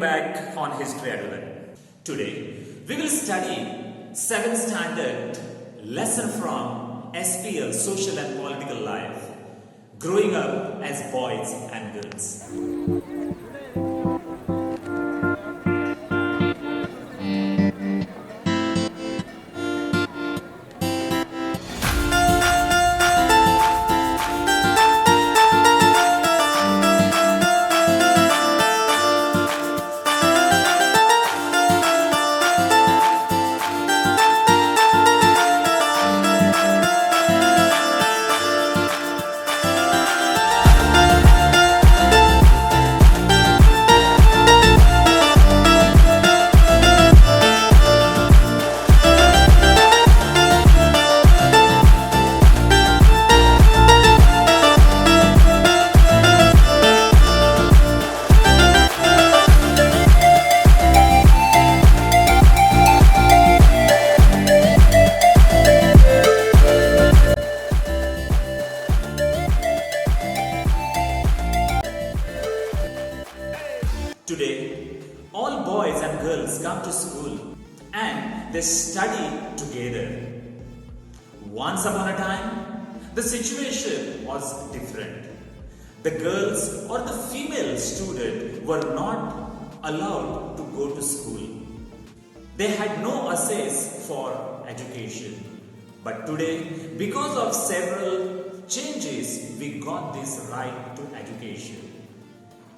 back on History Advocate. Today, we will study 7th standard lesson from SPL, Social and Political Life, Growing Up as Boys and Girls. Today, all boys and girls come to school and they study together. Once upon a time, the situation was different. The girls or the female student were not allowed to go to school. They had no access for education. But today, because of several changes, we got this right to education.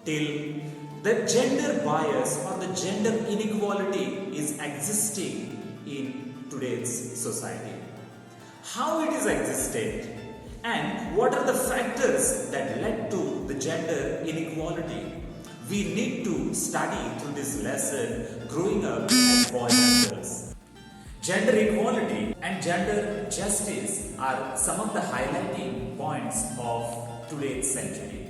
Till the gender bias or the gender inequality is existing in today's society. How it is existed and what are the factors that led to the gender inequality? We need to study through this lesson, Growing Up as Boys and Girls. Gender equality and gender justice are some of the highlighting points of today's century.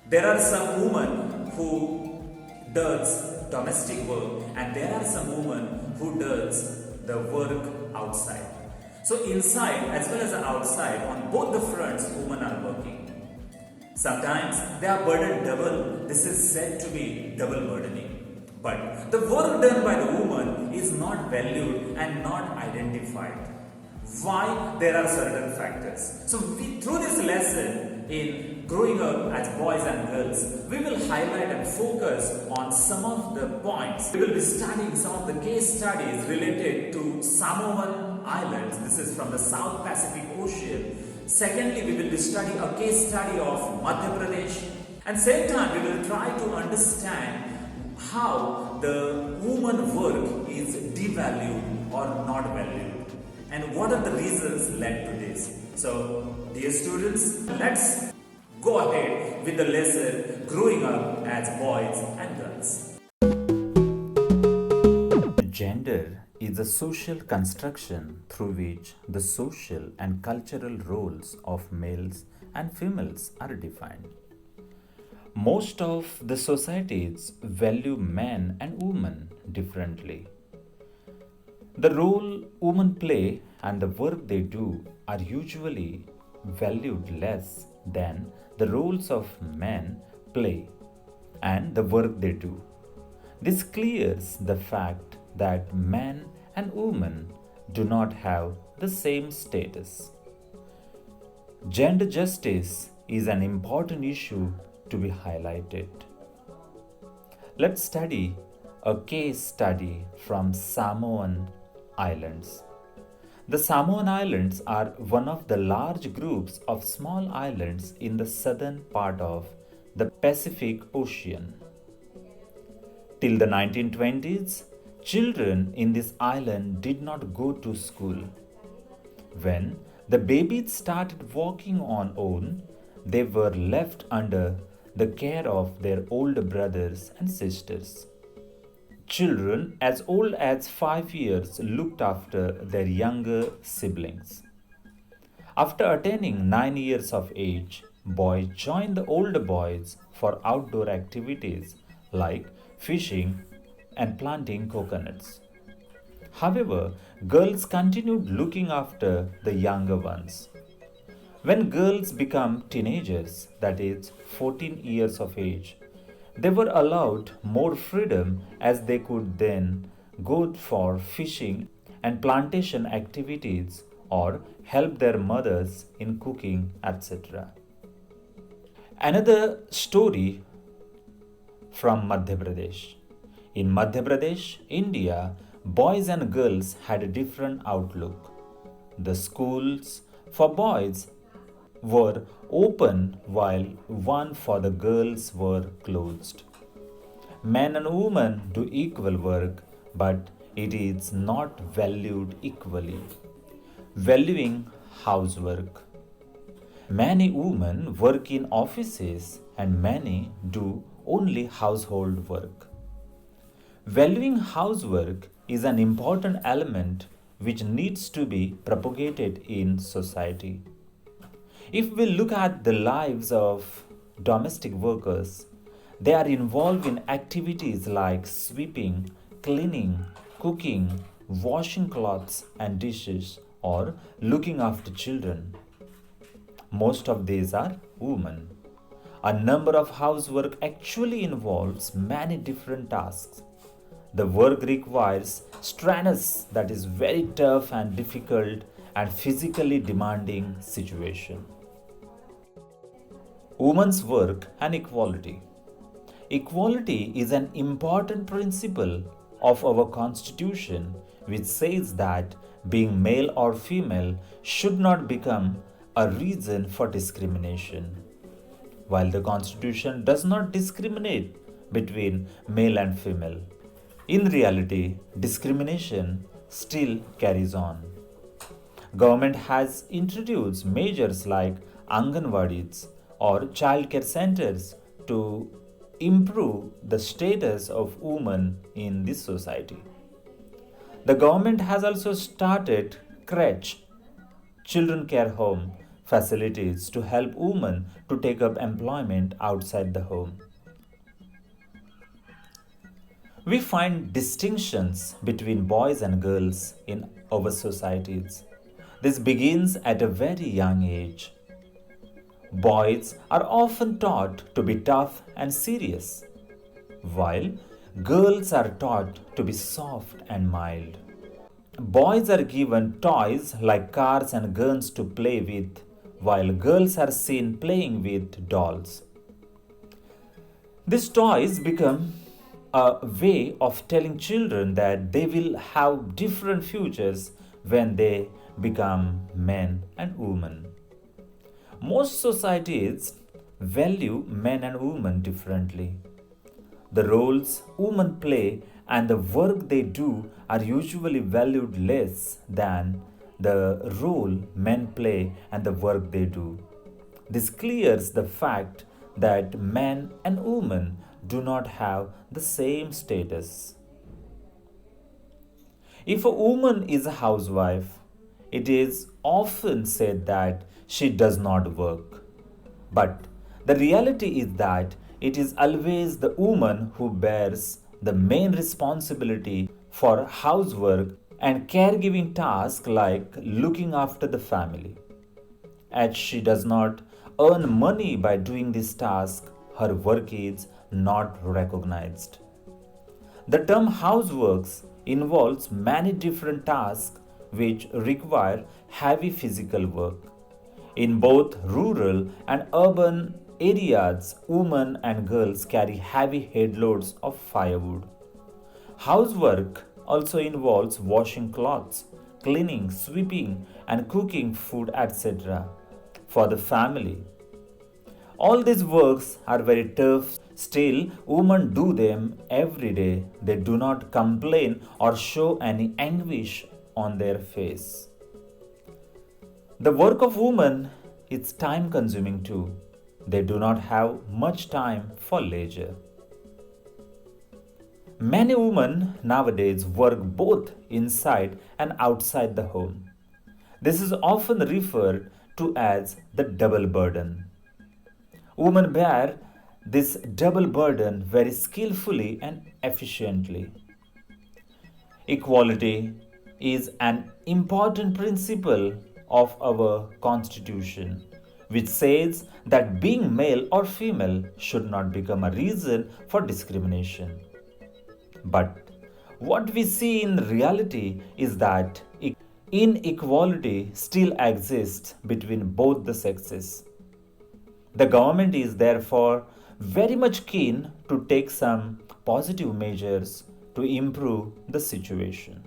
There are some women who does domestic work and there are some women who does the work outside. So inside as well as outside, on both the fronts, women are working. Sometimes they are burdened double. This is said to be double burdening. But the work done by the woman is not valued and not identified. Why? There are certain factors. So through this lesson in Growing Up as Boys and Girls, we will highlight and focus on some of the points. We will be studying some of the case studies related to Samoan Islands. This is from the South Pacific Ocean. Secondly, we will be studying a case study of Madhyapradesh. And same time, we will try to understand how the woman work is devalued or not valued. And what are the reasons led to this? So, dear students, let's go ahead with the lesson Growing Up as Boys and Girls. Gender is a social construction through which the social and cultural roles of males and females are defined. Most of the societies value men and women differently. The role women play and the work they do are usually valued less than the roles of men play and the work they do. This clears the fact that men and women do not have the same status. Gender justice is an important issue to be highlighted. Let's study a case study from Samoan Islands. The Samoan Islands are one of the large groups of small islands in the southern part of the Pacific Ocean. Till the 1920s, children in this island did not go to school. When the babies started walking on own, they were left under the care of their older brothers and sisters. Children as old as 5 years looked after their younger siblings. After attaining 9 years of age, boys joined the older boys for outdoor activities like fishing and planting coconuts. However, girls continued looking after the younger ones. When girls become teenagers, that is 14 years of age, They were allowed more freedom as they could then go for fishing and plantation activities or help their mothers in cooking, etc. Another story from Madhya Pradesh. In Madhya Pradesh, India, boys and girls had a different outlook. The schools for boys were open while one for the girls were closed. Men and women do equal work, but it is not valued equally. Valuing housework. Many women work in offices and many do only household work. Valuing housework is an important element which needs to be propagated in society. If we look at the lives of domestic workers, they are involved in activities like sweeping, cleaning, cooking, washing clothes and dishes, or looking after children. Most of these are women. A number of housework actually involves many different tasks. The work requires strenuous, that is very tough and difficult and physically demanding situation. Women's work and equality. Equality is an important principle of our constitution which says that being male or female should not become a reason for discrimination. While the constitution does not discriminate between male and female, in reality, discrimination still carries on. Government has introduced measures like Anganwadis or childcare centers to improve the status of women in this society. The government has also started crèche, children care home facilities to help women to take up employment outside the home. We find distinctions between boys and girls in our societies. This begins at a very young age. Boys are often taught to be tough and serious, while girls are taught to be soft and mild. Boys are given toys like cars and guns to play with, while girls are seen playing with dolls. These toys become a way of telling children that they will have different futures when they become men and women. Most societies value men and women differently. The roles women play and the work they do are usually valued less than the role men play and the work they do. This clears the fact that men and women do not have the same status. If a woman is a housewife, it is often said that she does not work. But the reality is that it is always the woman who bears the main responsibility for housework and caregiving tasks like looking after the family. As she does not earn money by doing this task, her work is not recognized. The term houseworks involves many different tasks which require heavy physical work. In both rural and urban areas, women and girls carry heavy headloads of firewood. Housework also involves washing clothes, cleaning, sweeping, and cooking food, etc. for the family. All these works are very tough. Still, women do them every day. They do not complain or show any anguish on their face. The work of women is time consuming too. They do not have much time for leisure. Many women nowadays work both inside and outside the home. This is often referred to as the double burden. Women bear this double burden very skillfully and efficiently. Equality is an important principle of our constitution, which says that being male or female should not become a reason for discrimination. But what we see in reality is that inequality still exists between both the sexes. The government is therefore very much keen to take some positive measures to improve the situation.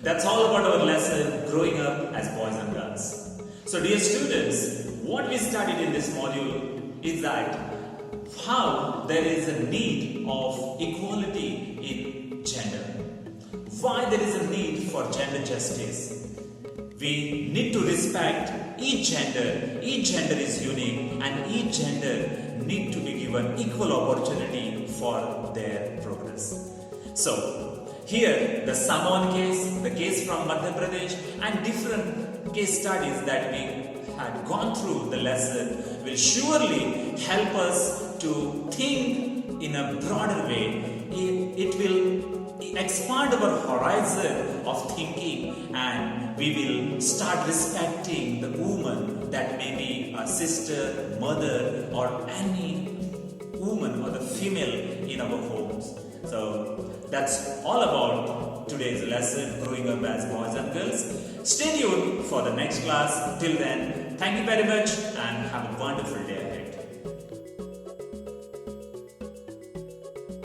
That's all about our lesson growing up as boys and girls. So, dear students, what we studied in this module is that how there is a need of equality in gender. Why there is a need for gender justice. We need to respect each gender. Each gender is unique and each gender need to be given equal opportunity for their progress. So, here the Samoan case, the case from Madhya Pradesh and different case studies that we had gone through the lesson will surely help us to think in a broader way. It will expand our horizon of thinking and we will start respecting the woman that may be a sister, mother or any woman or the female in our homes. So that's all about today's lesson growing up as boys and girls. Stay tuned for the next class. Till then, thank you very much and have a wonderful day ahead.